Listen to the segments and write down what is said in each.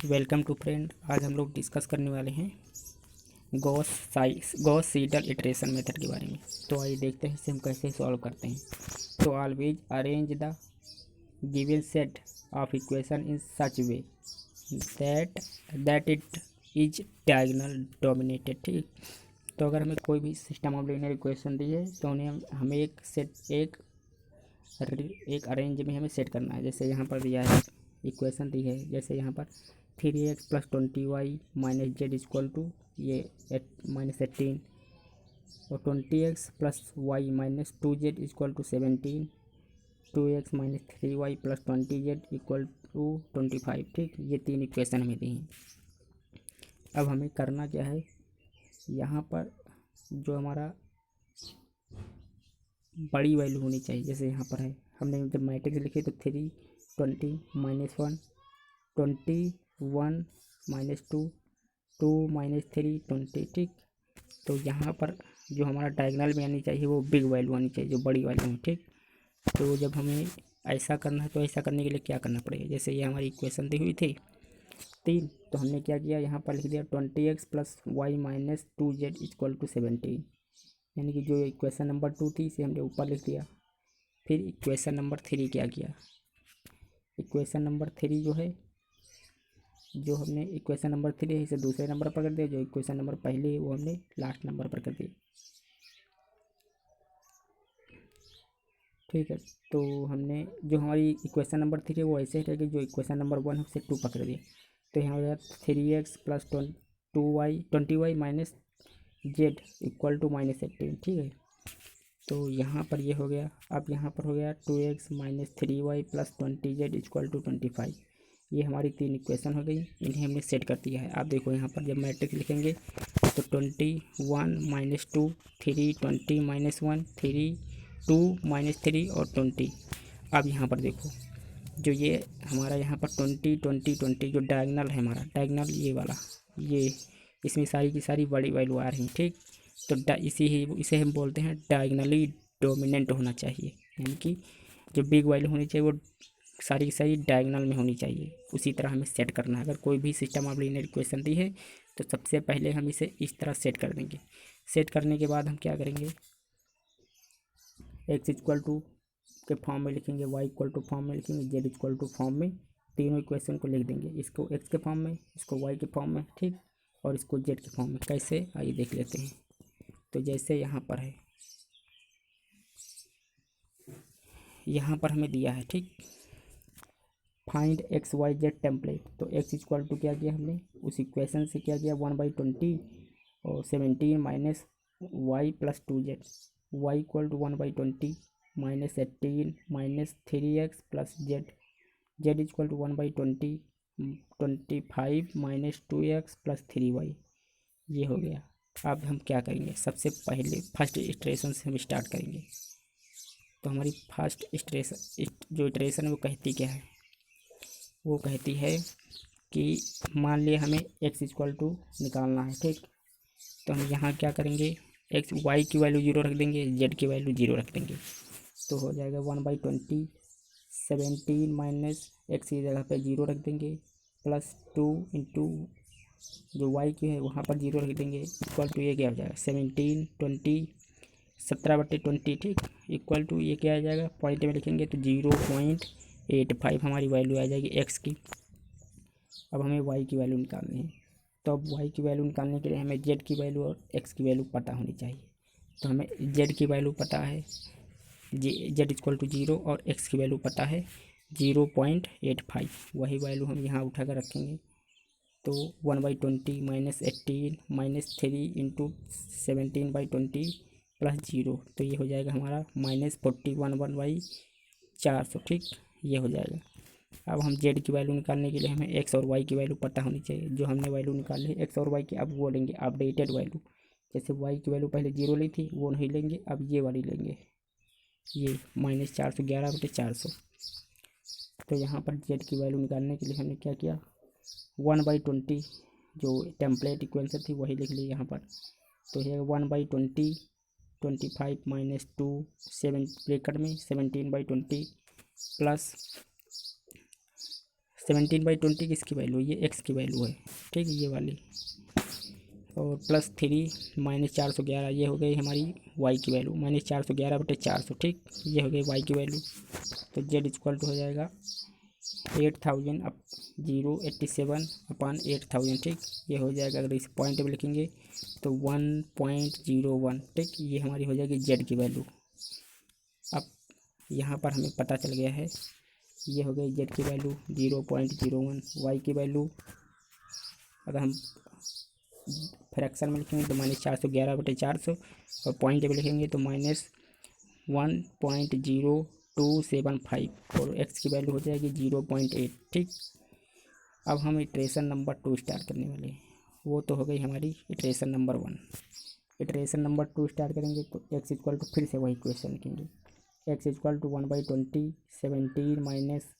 Welcome to friend. आज हम लोग डिस्कस करने वाले हैं गॉस सीडल इटरेशन मेथड के बारे में। तो आइए देखते हैं इसे हम कैसे सॉल्व करते हैं। तो always arrange the given set of equation in such way that it is diagonal dominated. ठीक, तो अगर हमें कोई भी सिस्टम ऑफ लीनियर इक्वेशन दी है तो उन्हें हमें एक अरेंज में हमें सेट करना है। जैसे यहाँ पर दिया है इक्वेशन दी है, जैसे यहाँ पर 3x + 20y - z equal to ये -18 और 20x + y - 2z equal to 17, 2x - 3y + 20z equal to 25। ठीक, ये तीन इक्वेशन हमें दी हैं। अब हमें करना क्या है, यहाँ पर जो हमारा बड़ी वैल्यू होनी चाहिए, जैसे यहाँ पर है हमने जब मैट्रिक्स लिखे तो 3 20 -1 21 -2 2 -3 20। ठीक, तो यहाँ पर जो हमारा डायगोनल में आनी चाहिए वो बिग वैल्यू आनी चाहिए, जो बड़ी वैल्यू है। ठीक, तो जब हमें ऐसा करना है तो ऐसा करने के लिए क्या करना पड़ेगा, जैसे ये हमारी इक्वेशन दी हुई थी 3, तो हमने क्या किया, यहाँ पर लिख दिया 20x + y - 2z equal to 17, यानी कि जो इक्वेशन नंबर 2 थी इसे हमने ऊपर लिख दिया। फिर इक्वेशन नंबर 3 क्या किया, इक्वेशन नंबर 3 जो है, जो हमने इक्वेशन नंबर 3 है इसे दूसरे नंबर पर कर दिया, जो इक्वेशन नंबर पहले है वो हमने लास्ट नंबर पर कर दिया। ठीक है, तो हमने जो हमारी इक्वेशन नंबर 3 है वो ऐसे रहेगी, जो इक्वेशन नंबर 1 है उसे 2 पकड़ दिया। तो यहाँ हो जाए 3x + 20y - z equal to -18। ठीक है, तो यहाँ पर ये हो गया। अब यहाँ पर हो गया 2x - 3y + 20z equal to 25। ये हमारी तीन इक्वेशन हो गई, इन्हें हमने सेट कर दिया है। आप देखो यहाँ पर जब मैट्रिक्स लिखेंगे तो 21 - 2 3 20 - 1 3 2 - 3 और 20। अब यहाँ पर देखो जो ये हमारा यहाँ पर 20 20 20 जो डायगोनल है, हमारा डायगोनल ये वाला, ये इसमें सारी की सारी बड़ी वैल्यू आ रही हैं। ठीक, तो इसे हम बोलते हैं डायगोनली डोमिनेंट होना चाहिए, यानी कि जो बिग वैल्यू होनी चाहिए वो सारी की सारी डायगोनल में होनी चाहिए। उसी तरह हमें सेट करना है। अगर कोई भी सिस्टम ऑफ लीनियर इक्वेशन दी है तो सबसे पहले हम इसे इस तरह सेट कर देंगे। सेट करने के बाद हम क्या करेंगे, x इक्वल टू के फॉर्म में लिखेंगे, y इक्वल टू फॉर्म में लिखेंगे, z इक्वल टू फॉर्म में तीनों इक्वेशन को लिख देंगे। इसको x के फॉर्म में, इसको y के फॉर्म में, ठीक, और इसको z के फॉर्म में। कैसे, आइए देख लेते हैं। तो जैसे यहाँ पर है, यहाँ पर हमें दिया है, ठीक, find x y z template. तो x इक्वल टू क्या किया हमने, उस इक्वेशन से क्या किया 1/20 और 17 minus y + 2z, y equal to 1/20 - 18 - 3x + z, z equal to 1/20 25 - 2x + 3y। ये हो गया। अब हम क्या करेंगे, सबसे पहले फर्स्ट इटरेशन से हम स्टार्ट करेंगे। तो हमारी फर्स्ट इटरेशन जो इटरेशन है वो कहती क्या है, वो कहती है कि मान लिया हमें x इक्वल टू निकालना है। ठीक, तो हम यहाँ क्या करेंगे, y की वैल्यू 0 रख देंगे, z की वैल्यू 0 रख देंगे। तो हो जाएगा 1/20 17 माइनस x की जगह पे 0 रख देंगे +2 इंटू जो y की है वहाँ पर 0 रख देंगे इक्वल टू ये क्या हो जाएगा 17 20 17/20। ठीक, इक्वल टू ये क्या आ जाएगा, पॉइंट में लिखेंगे तो 0.85 हमारी वैल्यू आ जाएगी x की। अब हमें y की वैल्यू निकालनी है। तो अब y की वैल्यू निकालने के लिए हमें z की वैल्यू और x की वैल्यू पता होनी चाहिए। तो हमें z की वैल्यू पता है z इक्वल टू 0 और x की वैल्यू पता है 0.85। वही वैल्यू हम यहाँ उठा कर रखेंगे। तो 1/20 - 18 - 3 इंटू 17/20 + 0, तो ये हो जाएगा हमारा -41/400। ठीक, ये हो जाएगा। अब हम z की वैल्यू निकालने के लिए हमें x और y की वैल्यू पता होनी चाहिए। जो हमने वैल्यू निकाली है x और y की, अब वो लेंगे अपडेटेड वैल्यू। जैसे y की वैल्यू पहले 0 ली थी वो नहीं लेंगे, अब ये वाली लेंगे, ये -411/400। तो यहाँ पर z की वैल्यू निकालने के लिए हमने क्या किया, 1/20 जो टेम्पलेट इक्वेशन थी वही लिख ली यहाँ पर। तो ये 1/20 25 - 2 7 ब्रैकेट में 17/20 प्लस 17/20 किसकी वैल्यू, ये एक्स की वैल्यू है, ठीक, ये वाली। और +3 -411 ये हो गई हमारी वाई की वैल्यू, -411/400, ठीक, ये हो गई वाई की वैल्यू। तो जेड इक्वल टू हो जाएगा 8000 अप 087/8000, ठीक, ये हो जाएगा। अगर इस पॉइंट में लिखेंगे तो 1.01, ठीक, ये हमारी हो जाएगी जेड की वैल्यू। अब यहाँ पर हमें पता चल गया है, ये हो गई जेड की वैल्यू 0.01, वाई की वैल्यू अगर हम फ्रैक्शन में लिखेंगे तो -411/400, और पॉइंट में लिखेंगे तो -1.0275, और एक्स की वैल्यू हो जाएगी 0.8, ठीक। अब हम इटरेशन नंबर 2 स्टार्ट करने वाले हैं, वो तो हो गई हमारी iteration number 1। Iteration number 2 start करेंगे तो एक्स इक्वल टू, फिर से वही क्वेश्चन लिखेंगे, x equal to 1/20 17 minus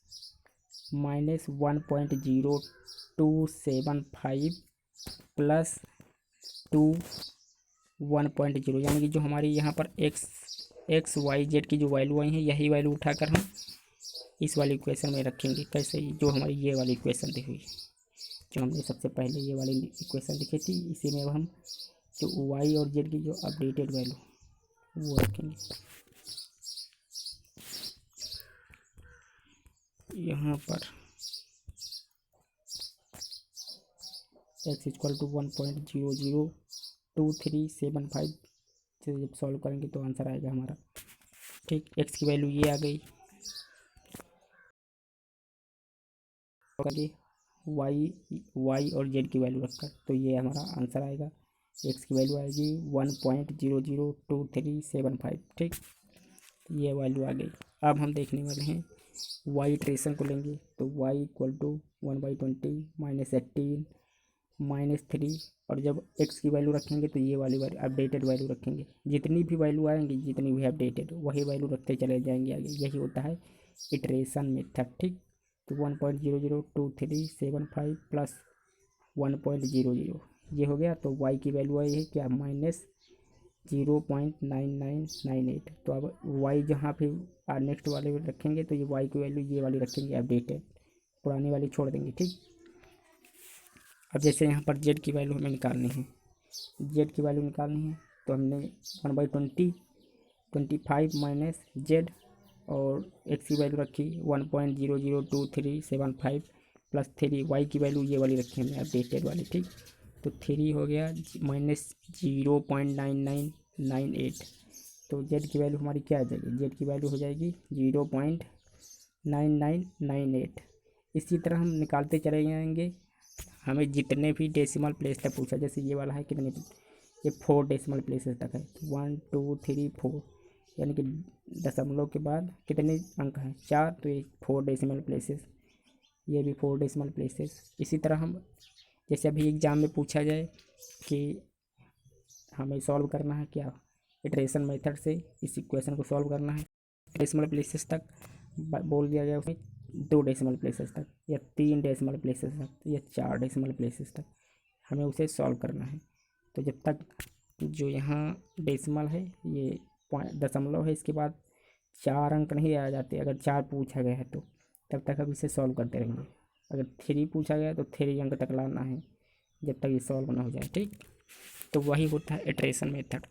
1.0275 plus 1.0, यानी कि जो हमारी यहाँ पर एक्स वाई जेड की जो वैल्यू आई है, यही वैल्यू उठाकर हम इस वाली इक्वेशन में रखेंगे। कैसे, जो हमारी ये वाली इक्वेशन दी हुई, जो हमने सबसे पहले ये वाली इक्वेशन लिखी थी, इसी में अब हम जो वाई और जेड की जो अपडेटेड वैल्यू वो रखेंगे। यहाँ पर एक्स इक्वल टू 1.002375 से जब सॉल्व करेंगे तो आंसर आएगा हमारा, ठीक। एक्स की वैल्यू ये आ गई, वाई और जेड की वैल्यू रखकर, तो ये हमारा आंसर आएगा। एक्स की वैल्यू आएगी 1.002375, ठीक, ये वैल्यू आ गई। अब हम देखने वाले हैं वाई इटरेशन को लेंगे, तो वाई इक्वल टू 1/20 -18 -3, और जब एक्स की वैल्यू रखेंगे तो ये वाली अपडेटेड वैल्यू रखेंगे। जितनी भी वैल्यू आएंगी, जितनी भी अपडेटेड, वही वैल्यू रखते चले जाएंगे आगे, यही होता है इटरेशन मेथड, ठीक। तो 1.002375 प्लस 1.00 ये हो गया। तो वाई की वैल्यू आई है क्या, -0.9998। तो अब वाई जहाँ पे नेक्स्ट वाले में रखेंगे तो ये वाई की वैल्यू ये वाली रखेंगे अपडेटेड, पुरानी वाली छोड़ देंगे, ठीक। अब जैसे यहाँ पर जेड की वैल्यू हमें निकालनी है, जेड की वैल्यू निकालनी है तो हमने 1/20 25 माइनस जेड, और एक्स की वैल्यू रखी 1.002375 प्लस 3, वाई की वैल्यू ये वाली रखी हमने अपडेटेड वाली, ठीक। तो 3 हो गया -0.9998। तो जेड की वैल्यू हमारी क्या आ जाएगी, जेड की वैल्यू हो जाएगी 0.9998। इसी तरह हम निकालते चले जाएंगे, हमें जितने भी डेसिमल प्लेस तक पूछा, जैसे ये वाला है कितने, ये 4 डेसिमल प्लेसेस तक है, 1 2 3 4, यानी कि दशमलव के बाद कितने अंक हैं, 4, तो ये 4 डेसिमल प्लेसेस, ये भी 4 डेसिमल प्लेसेस। इसी तरह हम, जैसे अभी एग्ज़ाम में पूछा जाए कि हमें सॉल्व करना है क्या, इटरेशन मेथड से इस इक्वेशन को सॉल्व करना है, डेसिमल प्लेसेस तक बोल दिया गया, उसमें 2 डेसिमल प्लेसेस तक, या 3 डेसिमल प्लेसेस तक, या 4 डेसिमल प्लेसेस तक हमें उसे सॉल्व करना है। तो जब तक जो यहाँ डेसिमल है, ये दशमलव है, इसके बाद 4 अंक नहीं आ जाते, अगर 4 पूछा गया है तो तब तक हम इसे सॉल्व करते रहेंगे। अगर 3 पूछा गया तो 3 अंक तक लाना है, जब तक ये सॉल्व ना हो जाए, ठीक। तो वही होता है इटरेशन मेथड।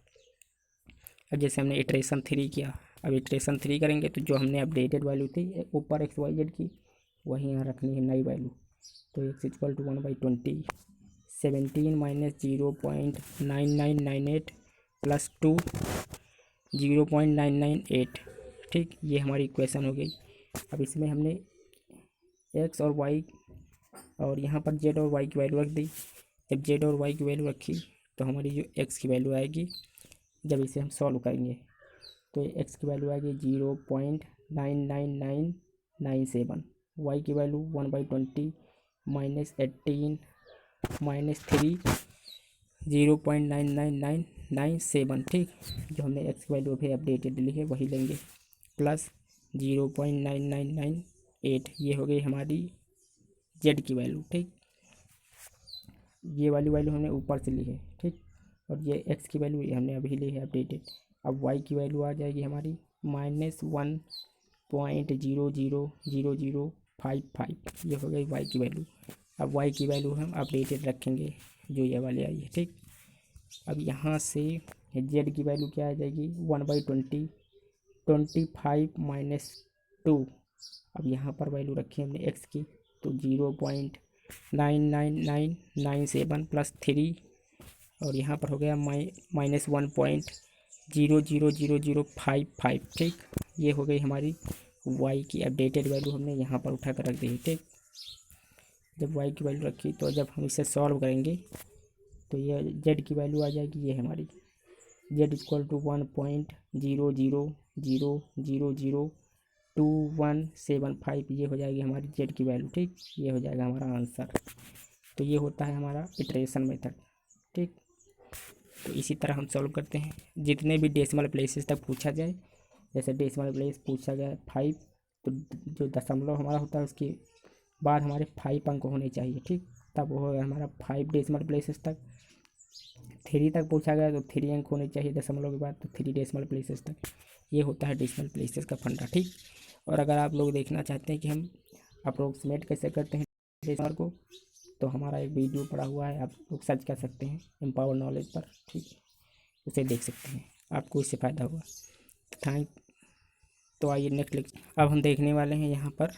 अब जैसे हमने इटरेशन 3 किया, अब इटरेशन 3 करेंगे तो जो हमने अपडेटेड वैल्यू थी ऊपर एक्स वाई जेड की, वही यहाँ रखनी है नई वैल्यू। तो x equal to 1/20 17 minus 0.9998 plus 2 0.998, ठीक, ये हमारी इक्वेशन हो गई। अब इसमें हमने एक्स और वाई और यहाँ पर जेड और वाई की वैल्यू रख दी। जब जेड और वाई की वैल्यू रखी तो हमारी जो एक्स की वैल्यू आएगी, जब इसे हम सॉल्व करेंगे तो एक्स की वैल्यू आएगी 0.99997, वाई की वैल्यू 1/20 -18 -3 0.99997, ठीक। जो हमने एक्स की वैल्यू अभी अपडेटेड ली है वही लेंगे, प्लस 0.9998, ये हो गई हमारी जेड की वैल्यू, ठीक। ये वाली वैल्यू हमने ऊपर से ली है, ठीक, और ये एक्स की वैल्यू ये हमने अभी ली है अपडेटेड। अब वाई की वैल्यू आ जाएगी हमारी -1.0000 5 ये हो गई y की वैल्यू। अब y की वैल्यू हम अपडेटेड रखेंगे जो ये वाली आई है, ठीक। अब यहाँ से z की वैल्यू क्या आ जाएगी, 1/20, 25 माइनस 2। अब यहाँ पर वैल्यू रखी हमने x की, तो 0.99997 प्लस 3, और यहाँ पर हो गया माइनस 1.000055, ठीक। ये हो गई हमारी y की अपडेटेड वैल्यू, हमने यहाँ पर उठा कर रख दी, ठीक। जब y की वैल्यू रखी तो जब हम इसे सॉल्व करेंगे तो ये z की वैल्यू आ जाएगी, ये हमारी z इक्वल टू 1.00002175, ये हो जाएगी हमारी z की वैल्यू, ठीक। ये हो जाएगा हमारा आंसर। तो ये होता है हमारा इटरेशन मेथड, ठीक। तो इसी तरह हम सॉल्व करते हैं जितने भी डेसिमल प्लेसेस तक पूछा जाए। जैसे डेसिमल प्लेस पूछा गया 5, तो जो दशमलव हमारा होता है उसके बाद हमारे 5 अंक होने चाहिए, ठीक। तब वो होगा हमारा 5 डेसिमल प्लेसेस तक। 3 तक पूछा गया तो 3 अंक होने चाहिए दशमलव के बाद, तो 3 डेसिमल प्लेसेस तक। ये होता है डेसिमल प्लेसेस का फंडा, ठीक। और अगर आप लोग देखना चाहते हैं कि हम अप्रोक्सीमेट कैसे करते हैं डेसिमल को, तो हमारा एक वीडियो पड़ा हुआ है, आप लोग सर्च कर सकते हैं एम्पावर नॉलेज पर, ठीक। उसे देख सकते हैं, आपको इससे फ़ायदा होगा। थैंक। तो आइए नेक्स्ट लेक्चर अब हम देखने वाले हैं यहाँ पर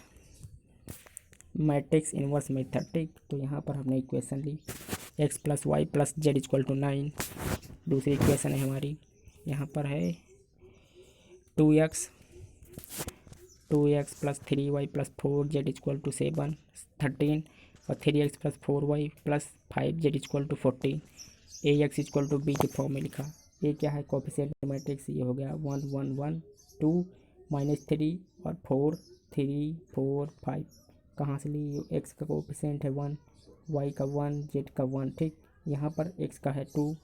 मैट्रिक्स इन्वर्स मेथड, ठीक। तो यहाँ पर हमने इक्वेशन ली x plus y plus z equal to 9। दूसरी इक्वेशन है हमारी, यहाँ पर है 2x plus 3y plus 4z equal to 13, और 3x plus 4y plus 5z equal to 14। ax equal to b के फॉर्म में लिखा। ये क्या है, कोफिशिएंट मैट्रिक्स। ये हो गया 1 1 1 2 -3 और 4 3 4 5। कहाँ से ली, x का कोफिशिएंट है 1, y का 1, z का 1, ठीक। यहाँ पर x का है 2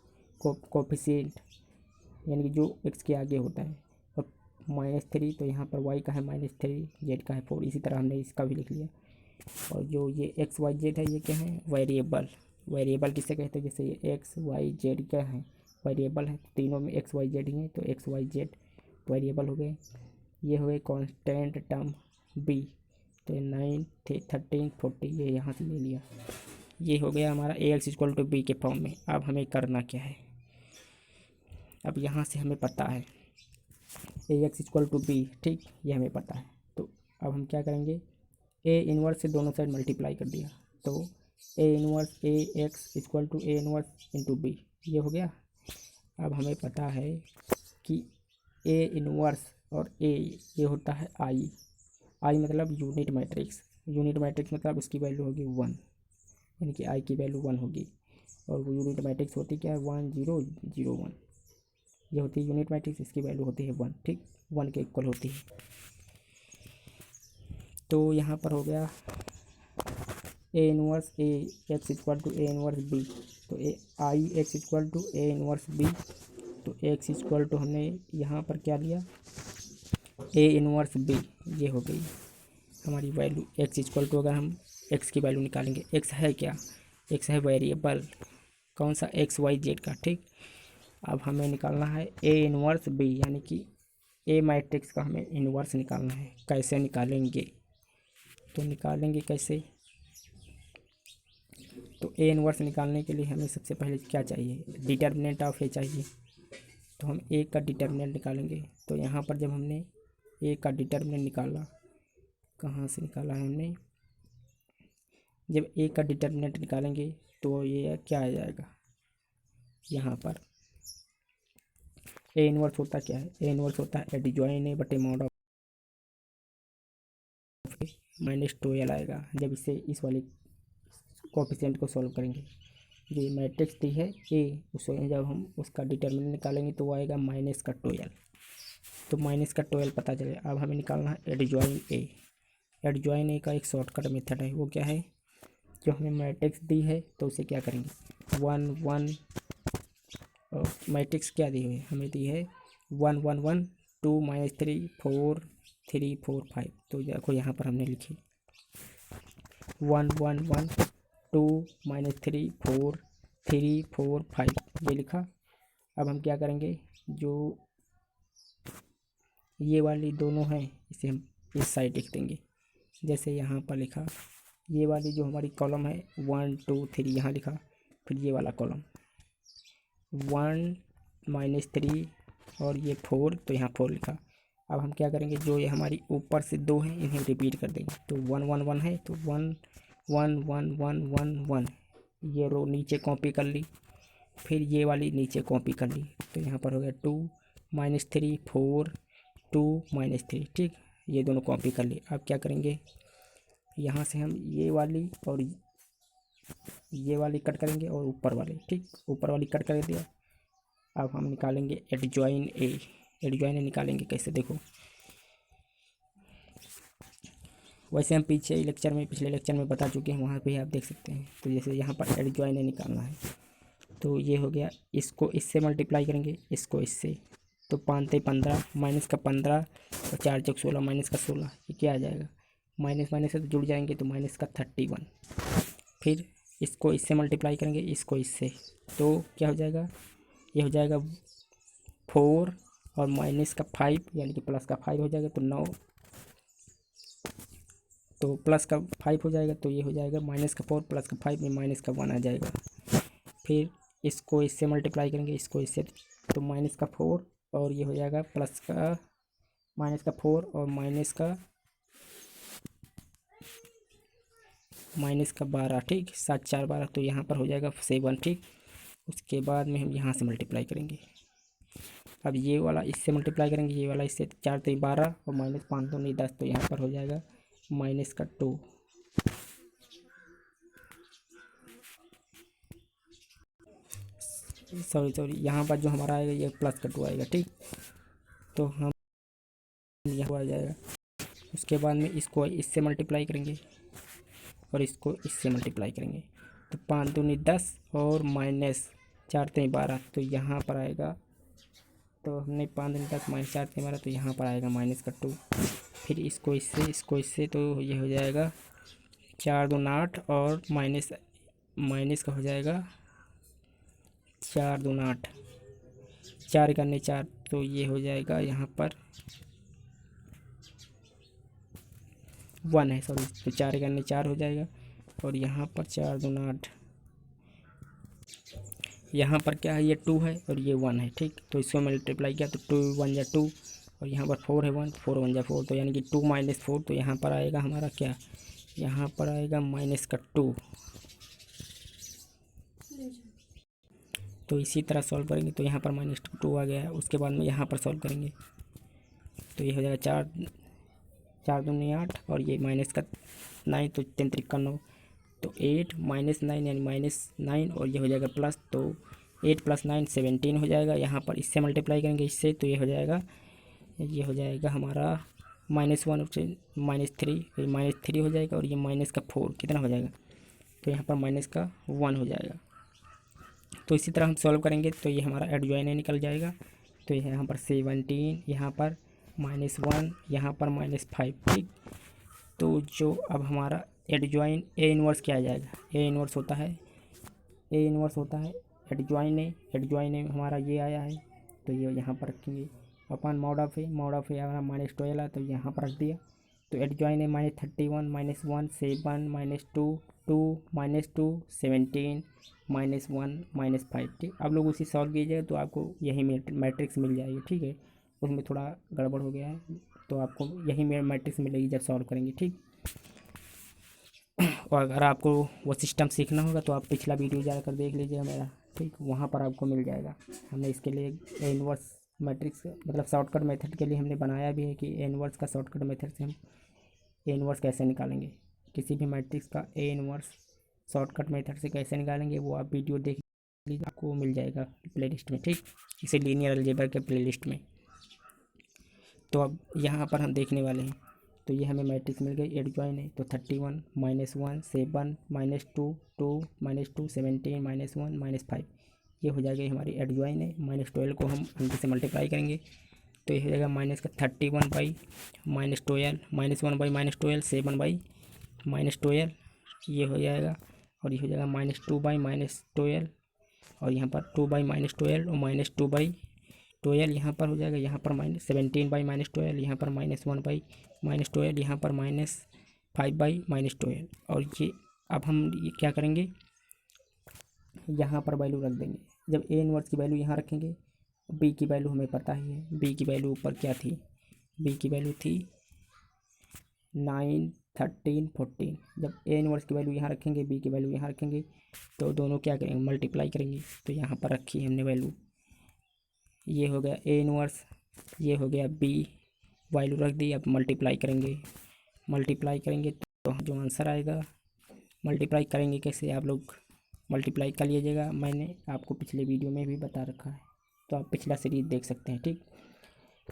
कोफिशिएंट, यानी कि जो x के आगे होता है, और -3, तो यहाँ पर y का है -3, z का है 4। इसी तरह हमने इसका भी लिख लिया। और जो ये x y z है, ये क्या है, वेरिएबल। वेरिएबल किसे कहते हैं, जैसे ये x y z क्या है, वेरिएबल है। तीनों में x y z ही है, तो x y z वेरिएबल हो गए। ये हो गए कांस्टेंट टर्म b, तो 9 13 40 ये यहाँ से ले लिया। ये हो गया हमारा ax इक्वल टू b के फॉर्म में। अब हमें करना क्या है, अब यहाँ से हमें पता है ax इक्वल टू b, ठीक। ये हमें पता है। तो अब हम क्या करेंगे, a इनवर्स से दोनों साइड मल्टीप्लाई कर दिया, तो a inverse ax equal to a inverse into b, ये हो गया। अब हमें पता है कि a इनवर्स और a ये होता है i मतलब यूनिट मैट्रिक्स। यूनिट मैट्रिक्स मतलब उसकी वैल्यू होगी 1, यानी कि i की वैल्यू 1 होगी। और वो यूनिट मैट्रिक्स होती क्या है, 1 0 0 1, ये होती है यूनिट मैट्रिक्स। इसकी वैल्यू होती है 1, ठीक। 1 के इक्वल होती है। तो यहाँ पर हो गया A inverse A X equal to A inverse B, तो A I X equal to A inverse B. तो एक्स इक्वल टू हमने यहाँ पर क्या लिया, ए इनवर्स बी, ये हो गई हमारी वैल्यू। एक्स इक्वल टू अगर हम एक्स की वैल्यू निकालेंगे, एक्स है क्या, एक्स है वेरिएबल, कौन सा, एक्स वाई जेड का, ठीक। अब हमें निकालना है ए इनवर्स बी, यानी कि ए मैट्रिक्स का हमें इनवर्स निकालना है। कैसे निकालेंगे, तो निकालेंगे कैसे, तो ए इनवर्स निकालने के लिए हमें सबसे पहले क्या चाहिए, डिटर्मिनेंट ऑफ ए चाहिए। तो हम ए का डिटर्मिनेंट निकालेंगे। तो यहाँ पर जब हमने ए का डिटर्मिनेंट निकाला, कहाँ से निकाला है हमने, जब ए का डिटर्मिनेंट निकालेंगे तो ये क्या आ जाएगा, यहाँ पर ए इनवर्स होता क्या है, ए इनवर्स होता है एडजॉइन ए बटे मॉड ऑफ -12 आएगा। जब इसे इस वाले कोफिशिएंट को सॉल्व करेंगे, जो मैट्रिक्स दी है ए, उसे जब हम उसका डिटर्मिनेंट निकालेंगे तो वो आएगा -12। तो -12 पता चले। अब हमें निकालना है एडजॉइन ए। एडजॉइन ए का एक शॉर्टकट मेथड है, वो क्या है, जो हमें मैट्रिक्स दी है तो उसे क्या करेंगे 1 1, और मैट्रिक्स क्या दी हुई है, हमें दी है 1 1 1 2 -3 4 3 4 5। तो देखो यहाँ पर हमने लिखी 1 1 1 2 -3 4 3 4 5, ये लिखा। अब हम क्या करेंगे, जो ये वाली दोनों हैं इसे हम इस साइड लिख देंगे, जैसे यहाँ पर लिखा, ये वाली जो हमारी कॉलम है 1 2 3 यहाँ लिखा, फिर ये वाला कॉलम 1 -3 और ये 4, तो यहाँ 4 लिखा। अब हम क्या करेंगे, जो ये हमारी ऊपर से 2 हैं इन्हें रिपीट कर देंगे। तो 1 1 1 है, तो 1 1 1 1 1 1, ये रो नीचे कॉपी कर ली, फिर ये वाली नीचे कॉपी कर ली। तो यहाँ पर हो गया 2 -3 4 2 -3, ठीक, ये दोनों कॉपी कर ली। अब क्या करेंगे, यहाँ से हम ये वाली और ये वाली कट करेंगे और ऊपर वाली, ठीक, ऊपर वाली कट कर दिया। अब हम निकालेंगे एडजॉइन ए। एडजॉइन ए निकालेंगे कैसे, देखो, वैसे हम पिछले लेक्चर में बता चुके हैं, वहाँ पे आप देख सकते हैं। तो जैसे यहाँ पर एडजॉइन ए निकालना है, तो ये हो गया, इसको इससे मल्टीप्लाई करेंगे, इसको इससे, तो 5 15 माइनस का 15 और 4 चौक 16 माइनस का 16, ये क्या आ जाएगा, माइनस माइनस से तो जुड़ जाएंगे, तो माइनस का 31। फिर इसको इससे मल्टीप्लाई करेंगे, इसको इससे, तो क्या हो जाएगा, ये हो जाएगा 4 और माइनस का 5 यानी कि प्लस का 5 हो जाएगा, तो 9, तो प्लस का 5 हो जाएगा, तो ये हो जाएगा माइनस का 4 प्लस का 5 में माइनस का 1 आ जाएगा। फिर इसको इससे मल्टीप्लाई करेंगे, इसको इससे, तो माइनस का 4 और ये हो जाएगा प्लस का माइनस का 4 और माइनस का 12, ठीक, 7 4 12, तो यहाँ पर हो जाएगा 7, ठीक। उसके बाद में हम यहाँ से मल्टीप्लाई करेंगे। अब ये वाला इससे मल्टीप्लाई करेंगे, ये वाला इससे, 4 3 12 और माइनस 5 2 9 10, तो यहाँ पर हो जाएगा माइनस का 2। सॉरी, यहाँ पर जो हमारा आएगा ये प्लस का 2 आएगा, ठीक। तो हम यहाँ आ जाएगा। उसके बाद में इसको इससे मल्टीप्लाई करेंगे और इसको इससे मल्टीप्लाई करेंगे, तो 5 2 9 10 और माइनस 4 3 12, तो यहाँ पर आएगा, तो हमने 5 2 10 माइनस 4 3 12, तो यहाँ पर आएगा माइनस का 2। फिर इसको इससे, तो ये हो जाएगा 4 2 8 और माइनस का हो जाएगा 4 2 8, 4 करने 4, तो ये हो जाएगा यहाँ पर 1 है, सॉरी, तो 4 करने 4 हो जाएगा, और यहाँ पर 4 2 8, यहाँ पर क्या है, ये 2 है और ये 1 है, ठीक। तो इसको मल्टीप्लाई किया तो 2 1 जा 2 और यहाँ पर 4 है 1, 4 1 जा 4, तो यानी कि 2 -4, तो यहाँ पर आएगा हमारा क्या, यहाँ पर आएगा माइनस का 2। तो इसी तरह सॉल्व करेंगे, तो यहाँ पर -2 आ गया है। उसके बाद में यहाँ पर सॉल्व करेंगे, तो ये हो जाएगा 4 2 8 और ये माइनस का 9, तो 3 3 का 9, तो 8 -9 यानी -9 और ये हो जाएगा प्लस, तो 8 + 9 17 हो जाएगा। यहाँ पर इससे मल्टीप्लाई करेंगे इससे, तो ये हो जाएगा हमारा -1 और -3 हो जाएगा, और ये माइनस का 4 कितना हो जाएगा, तो यहाँ पर माइनस का 1 हो जाएगा। तो इसी तरह हम सॉल्व करेंगे, तो ये हमारा एडजॉइन ए निकल जाएगा। तो यहाँ पर 17, यहाँ पर -1, यहाँ पर -5, ठीक। तो जो अब हमारा एडजॉइन ए इनवर्स क्या आ जाएगा, ए इनवर्स होता है एडजॉइन ए हमारा ये आया है, तो ये यहाँ पर रखेंगे अपन मॉड ऑफ ए हमारा -12 है, तो यहाँ पर रख दिया। तो एडजॉइन ए -31 -1 7 -2 2 -2 17 -1 -5, ठीक। आप लोग उसी सॉल्व कीजिएगा तो आपको यही मैट्रिक्स मिल जाएगी, ठीक है। उसमें थोड़ा गड़बड़ हो गया है, तो आपको यही मैट्रिक्स मिलेगी जब सॉल्व करेंगे, ठीक। और अगर आपको वो सिस्टम सीखना होगा तो आप पिछला वीडियो जाकर देख लीजिएगा मेरा, ठीक, वहाँ पर आपको मिल जाएगा। हमने इसके लिए ए इनवर्स मैट्रिक्स मतलब शॉर्टकट मेथड के लिए हमने बनाया भी है कि ए इनवर्स का शॉर्टकट मेथड से हम ए इनवर्स कैसे निकालेंगे, किसी भी मैट्रिक्स का ए इनवर्स शॉर्टकट मेथड से कैसे निकालेंगे, वो आप वीडियो देख लीजिए, आपको मिल जाएगा प्लेलिस्ट में, ठीक, इसे लीनियर अलजेब्रा के प्लेलिस्ट में। तो अब यहाँ पर हम देखने वाले हैं, तो ये हमें मैट्रिक्स मिल गई एडजॉइन है, तो 31 -1 7 -2 2 -2 17 -1 -5, ये हो जाएगी हमारी एडजॉइन है। -12 को हम अंदर से मल्टीप्लाई करेंगे, तो ये हो जाएगा माइनस का 31 बाई -12 -1 बाई -12 7 बाई -12, ये हो जाएगा, और ये हो जाएगा -2 बाई -12, और यहाँ पर 2 बाई -12 और -2 बाई 12 यहाँ पर हो जाएगा, यहाँ पर -17 बाई -12, यहाँ पर -1 बाई -12, यहाँ पर 5/-12। और ये अब हम ये क्या करेंगे, यहाँ पर वैल्यू रख देंगे। जब ए इनवर्स की वैल्यू यहाँ रखेंगे, बी की वैल्यू हमें पता ही है, बी की वैल्यू ऊपर क्या थी, बी की वैल्यू थी 9, 13, 14। जब ए इनवर्स की वैल्यू यहाँ रखेंगे, बी की वैल्यू यहाँ रखेंगे, तो दोनों क्या करेंगे, मल्टीप्लाई करेंगे। तो यहाँ पर रखी हमने वैल्यू, ये हो गया ए इनवर्स, ये हो गया बी, वैल्यू रख दी। अब मल्टीप्लाई करेंगे, मल्टीप्लाई करेंगे तो जो आंसर आएगा, मल्टीप्लाई करेंगे कैसे आप लोग मल्टीप्लाई कर लीजिएगा, मैंने आपको पिछले वीडियो में भी बता रखा है, तो आप पिछला सीरीज देख सकते हैं। ठीक,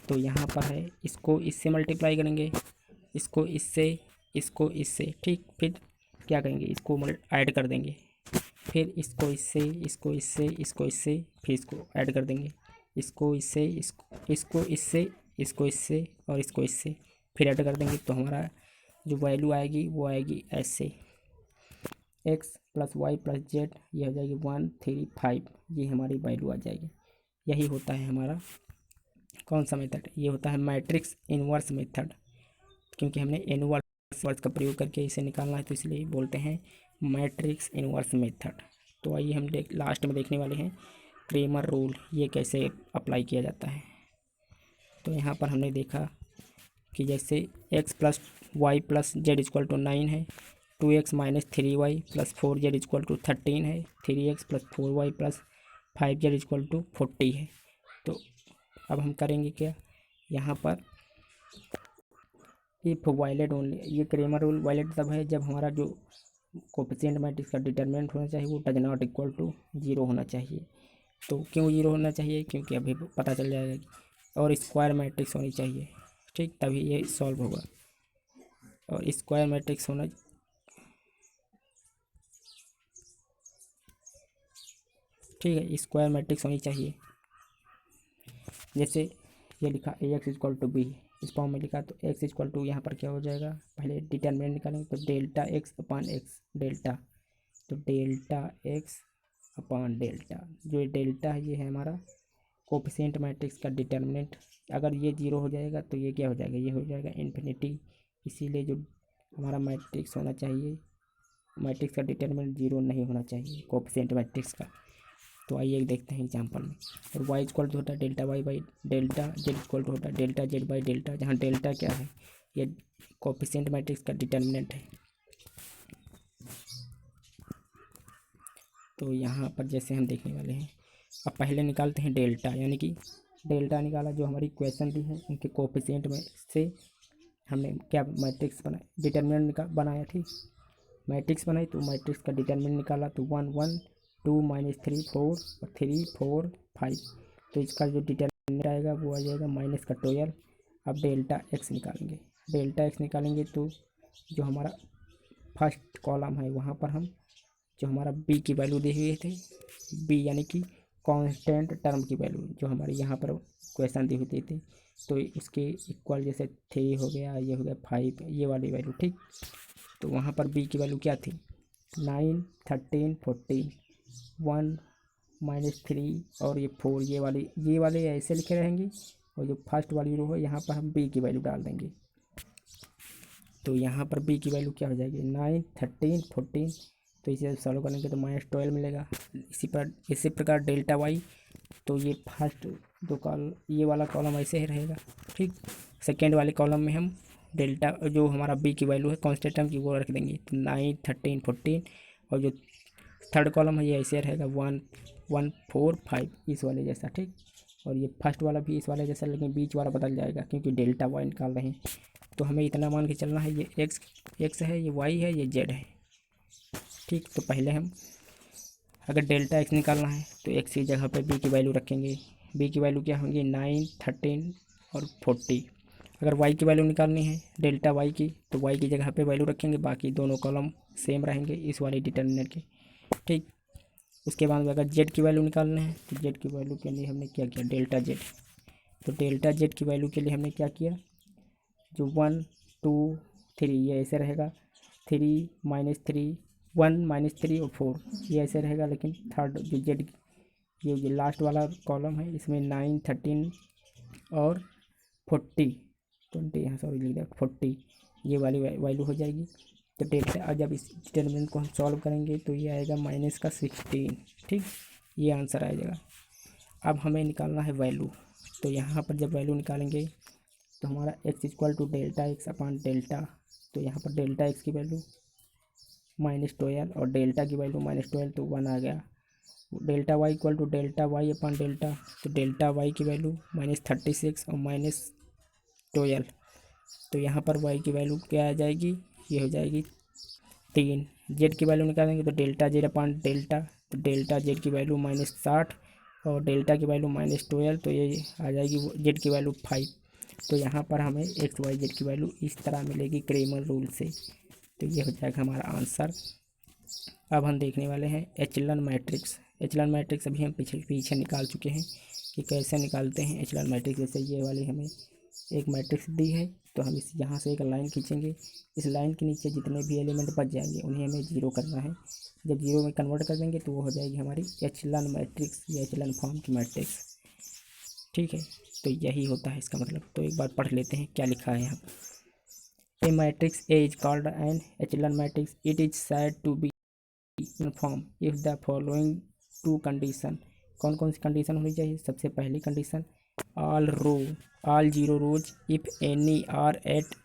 तो यहाँ पर है, इसको इससे मल्टीप्लाई करेंगे, इसको इससे, इसको इससे। ठीक, फिर क्या करेंगे, इसको ऐड कर देंगे, फिर इसको इससे, इसको इससे, इसको इससे, फिर इसको ऐड कर देंगे, इसको इससे, इसको इससे, इसको इससे और इसको इससे, फिर ऐड कर देंगे। तो हमारा जो वैल्यू आएगी वो आएगी ऐसे, x + y + z, ये हो जाएगी 1, 3, 5, ये हमारी वैल्यू आ जाएगी। यही होता है हमारा कौन सा मेथड, ये होता है मैट्रिक्स इनवर्स मेथड, क्योंकि हमने इनवर्स का प्रयोग करके इसे निकालना है, तो इसलिए बोलते हैं मैट्रिक्स इनवर्स मेथड। तो आइए हम लास्ट में देखने वाले हैं क्रेमर रूल, ये कैसे अप्लाई किया जाता है। तो यहाँ पर हमने देखा कि जैसे x + y + z = 9 है, 2x - 3y + 4z = 13 है, 3x + 4y + 5z = 40 है। तो अब हम करेंगे क्या, यहाँ पर इफ़ वायलेट ओनली, ये क्रेमर रूल वायलेट तब है जब हमारा जो कोफिशिएंट मैट्रिक्स का डिटरमिनेंट होना चाहिए वो डज नॉट इक्वल टू 0 होना चाहिए। तो क्यों 0 होना चाहिए, क्योंकि अभी पता चल जाएगा कि, और स्क्वायर मैट्रिक्स होनी चाहिए। ठीक, तभी ये सॉल्व होगा, और स्क्वायर मैट्रिक्स होना, ठीक है, स्क्वायर मैट्रिक्स होनी चाहिए। जैसे ये लिखा AX = B, इस फॉर्म में लिखा, तो x = यहाँ पर क्या हो जाएगा, पहले डिटरमिनेंट निकालेंगे, तो डेल्टा x/x, डेल्टा, तो डेल्टा x/डेल्टा, जो डेल्टा है ये है हमारा कोफिशिएंट मैट्रिक्स का डिटरमिनेंट। अगर ये 0 हो जाएगा तो ये क्या हो जाएगा, ये हो जाएगा इन्फिनिटी। इसीलिए जो हमारा मैट्रिक्स होना चाहिए, मैट्रिक्स का डिटरमिनेंट 0 नहीं होना चाहिए कोफिशिएंट मैट्रिक्स का। तो आइए देखते हैं एग्जांपल में। और y = होता है डेल्टा y/डेल्टा, z = होता है डेल्टा z/डेल्टा, जहाँ डेल्टा क्या है, ये कोफिशिएंट मैट्रिक्स का डिटरमिनेंट है। तो यहाँ पर जैसे हम देखने वाले हैं, अब पहले निकालते हैं डेल्टा, यानी कि डेल्टा निकाला, जो हमारी इक्वेशन दी है उनके कोफिशिएंट में से हमने क्या मैट्रिक्स बनाया, डिटरमिनेंट बनाया। ठीक, मैट्रिक्स बनाई तो मैट्रिक्स का डिटरमिनेंट निकाला, तो 1, 1, 2 - 3, 4 और 3, 4, 5। तो इसका जो डिटरमिनेंट आएगा वो आ जाएगा -12। अब डेल्टा x निकालेंगे, डेल्टा x निकालेंगे तो जो हमारा फर्स्ट कॉलम है वहाँ पर हम जो हमारा b की वैल्यू दी हुई थी, b यानी कि कांस्टेंट टर्म की वैल्यू जो हमारी यहाँ पर क्वेश्चन दी हुई थी, तो उसके इक्वल, जैसे 3 हो गया, ये हो गया 5, ये वाली वैल्यू। ठीक, तो वहाँ पर b की वैल्यू क्या थी, 9, 13, 14, 1 - 3 और ये 4, ये वाले ऐसे लिखे रहेंगे, और जो फर्स्ट वाली रो है यहाँ पर हम b की वैल्यू डाल देंगे। तो यहाँ पर b की वैल्यू क्या हो जाएगी, 9, 13, 14। तो इसे सॉल्व करेंगे तो -12 मिलेगा। इसी प्रकार डेल्टा y, तो ये फर्स्ट दो ये वाला कॉलम ऐसे ही रहेगा। ठीक, सेकेंड वाले कॉलम में हम डेल्टा जो हमारा b की वैल्यू है कांस्टेंट टर्म की वो रख देंगे, तो 9, 13, 14। और जो थर्ड कॉलम है ये ऐसे रहेगा 1, 1, 4, 5, इस वाले जैसा। ठीक, और ये फर्स्ट वाला भी इस वाले जैसा, लेकिन बीच वाला बदल जाएगा क्योंकि डेल्टा y निकाल रहे हैं। तो हमें इतना मान के चलना है, ये x है, ये y है, ये z है। ठीक, तो पहले हम अगर डेल्टा x निकालना है तो x की जगह पे b की वैल्यू रखेंगे। b की वैल्यू क्या होंगी, 9, 13 और 40। अगर y की वैल्यू निकालनी है डेल्टा y की, तो y की जगह पे वैल्यू रखेंगे, बाकी दोनों कॉलम सेम रहेंगे इस वाले डिटरमिनेंट के। ठीक, उसके बाद अगर z की वैल्यू निकालना है तो z की वैल्यू के लिए हमने क्या किया, डेल्टा z। तो डेल्टा z की वैल्यू के लिए हमने क्या किया, जो 1, 2, 3 ये ऐसे रहेगा, 3, -3, 1, -3 और 4 ये ऐसे रहेगा। लेकिन थर्ड जो जेड, ये लास्ट वाला कॉलम है इसमें 9, 13 और 40, 20, यहाँ सॉरी लिख दिया 40, ये वाली वैल्यू हो जाएगी। तो डेल्टा, और जब इस डिटर्मिनेंट को हम सॉल्व करेंगे तो ये आएगा -16। ठीक, ये आंसर आ जाएगा। अब हमें निकालना है वैल्यू। तो यहाँ पर जब वैल्यू निकालेंगे तो हमारा x equal to delta x upon delta, तो यहाँ पर डेल्टा एक्स की वैल्यू -12 और डेल्टा की वैल्यू -12, तो 1 आ गया। Delta y equal to delta y upon delta, तो डेल्टा वाई की वैल्यू -36 और -12, तो यहाँ पर वाई की वैल्यू क्या आ जाएगी, ये हो जाएगी 3। जेड की वैल्यू निकालेंगे तो डेल्टा जेड अपान डेल्टा, तो डेल्टा जेड की वैल्यू -60 और डेल्टा की वैल्यू -12, तो ये आ जाएगी जेड की वैल्यू 5। तो यहाँ पर हमें एक्स वाई जेड की वैल्यू इस तरह मिलेगी क्रेमर रूल से। तो ये हो जाएगा हमारा आंसर। अब हम देखने वाले हैं एचलन मैट्रिक्स। एचलन मैट्रिक्स अभी हम पीछे निकाल चुके हैं कि कैसे निकालते हैं एचलन मैट्रिक्स। जैसे ये वाली हमें एक मैट्रिक्स दी है, तो हम इस यहाँ से एक लाइन खींचेंगे। इस लाइन के नीचे जितने भी एलिमेंट बच जाएंगे उन्हें हमें जीरो करना है। जब जीरो में कन्वर्ट कर देंगे तो वो हो जाएगी हमारी एचलन मैट्रिक्स या एचलन फॉर्म की मैट्रिक्स। ठीक है, तो यही होता है इसका मतलब। तो एक बार पढ़ लेते हैं क्या लिखा है यहाँ पर। A matrix A is called an echelon matrix. It is said to be in form if the following two condition. कौन कौन सी कंडीशन होनी चाहिए? सबसे पहली condition, all zero rows if any are at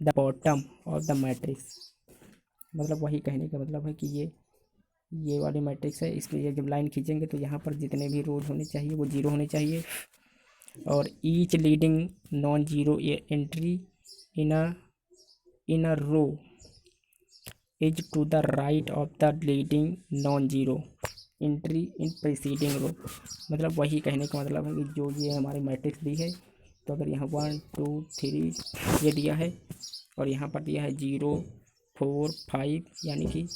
the bottom of the matrix. मतलब वही कहने का मतलब है कि ये वाली मैट्रिक्स है, इसके लिए जब लाइन खींचेंगे तो यहाँ पर जितने भी रोज होने चाहिए वो जीरो होने चाहिए। और each leading non zero entry in a row is to the right of the leading non zero entry in preceding row. मतलब वही कहने का मतलब है कि जो ये हमारी मैट्रिक्स दी है, तो अगर यहाँ 1 2 3 ये दिया है और यहाँ पर दिया है 0 4 5 यानी कि,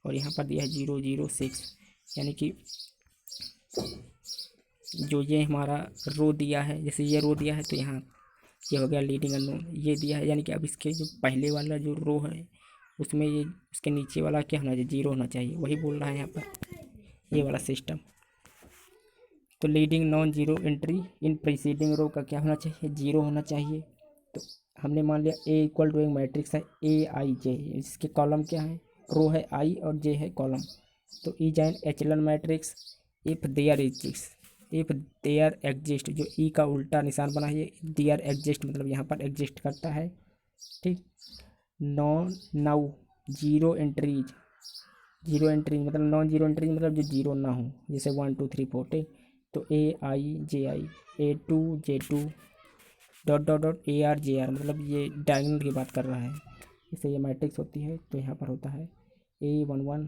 और यहाँ पर दिया है 0 0 6 यानी कि जो ये हमारा रो दिया है, जैसे ये रो दिया है तो यहाँ ये हो गया लीडिंग अननोन, ये दिया है यानी कि अब इसके जो पहले वाला जो रो है उसमें ये उसके नीचे वाला क्या होना चाहिए, जीरो होना चाहिए। वही बोल रहा है यहाँ पर ये वाला सिस्टम। तो leading non zero entry in preceding row का क्या होना चाहिए, जीरो होना चाहिए। तो हमने मान लिया ए इक्वल टू एक मैट्रिक्स है ए आई जे, इसके कॉलम क्या है, रो है आई और जे है कॉलम। तो E an echelon matrix if there exist, जो ई का उल्टा निशान बना है देयर एग्जिस्ट, मतलब यहाँ पर एग्जिस्ट करता है। ठीक, नाउ जीरो एंट्रीज मतलब नॉन जीरो एंट्रीज मतलब जो जीरो ना हो, जैसे 1 2 3 4 ठीक। तो A I J I, A2 J2 dot dot dot AR JR, मतलब ये डायगोनल की बात कर रहा है। जैसे ये मैट्रिक्स होती है तो यहाँ पर होता है A11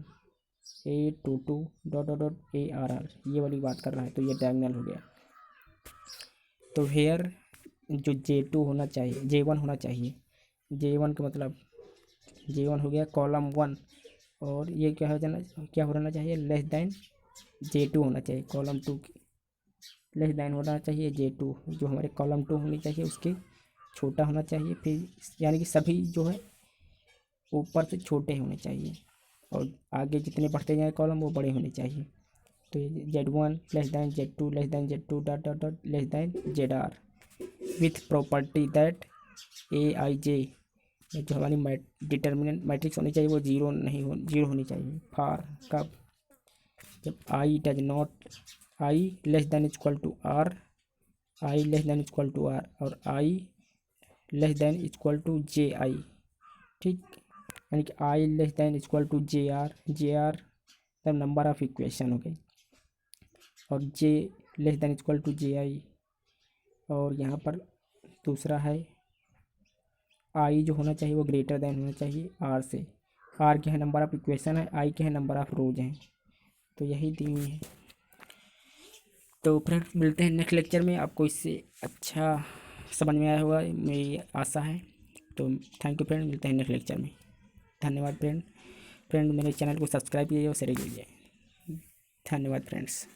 A22 dot dot dot ARR, ये वाली बात कर रहा है, तो ये डायगोनल हो गया। तो हेयर जो J2 होना चाहिए, J1 होना चाहिए। J1 का मतलब J1 हो गया कॉलम 1, और ये क्या होना चाहिए, लेस देन J2 होना चाहिए। कॉलम 2 लेस देन होना चाहिए J2, जो हमारे कॉलम 2 होनी चाहिए उसके छोटा होना चाहिए। फिर यानी कि सभी जो है ऊपर से छोटे होने चाहिए और आगे जितने बढ़ते जाए कॉलम वो बड़े होने चाहिए। तो ये Z1 less than Z2 dot dot dot less than ZR with property that AIJ, जो हमारी डिटर्मिनेंट मैट्रिक्स होनी चाहिए वो जीरो होनी चाहिए। फॉर कब, जब I less than equal to R, I less than equal to R और I less than equal to J I. ठीक, यानी कि I less than equal to J R तब नंबर ऑफ इक्वेशन हो गई, और J less than equal to J I. और यहाँ पर दूसरा है आई जो होना चाहिए वो ग्रेटर देन होना चाहिए आर से। आर के है नंबर ऑफ इक्वेशन है, आई के है नंबर ऑफ रोज हैं। तो यही दी हुई है। तो फ्रेंड्स मिलते हैं नेक्स्ट लेक्चर में। आपको इससे अच्छा समझ में आया होगा मेरी आशा है। तो थैंक यू फ्रेंड, मिलते हैं नेक्स्ट लेक्चर में। धन्यवाद फ्रेंड मेरे चैनल को सब्सक्राइब कीजिए और शेयर कीजिए। धन्यवाद फ्रेंड्स।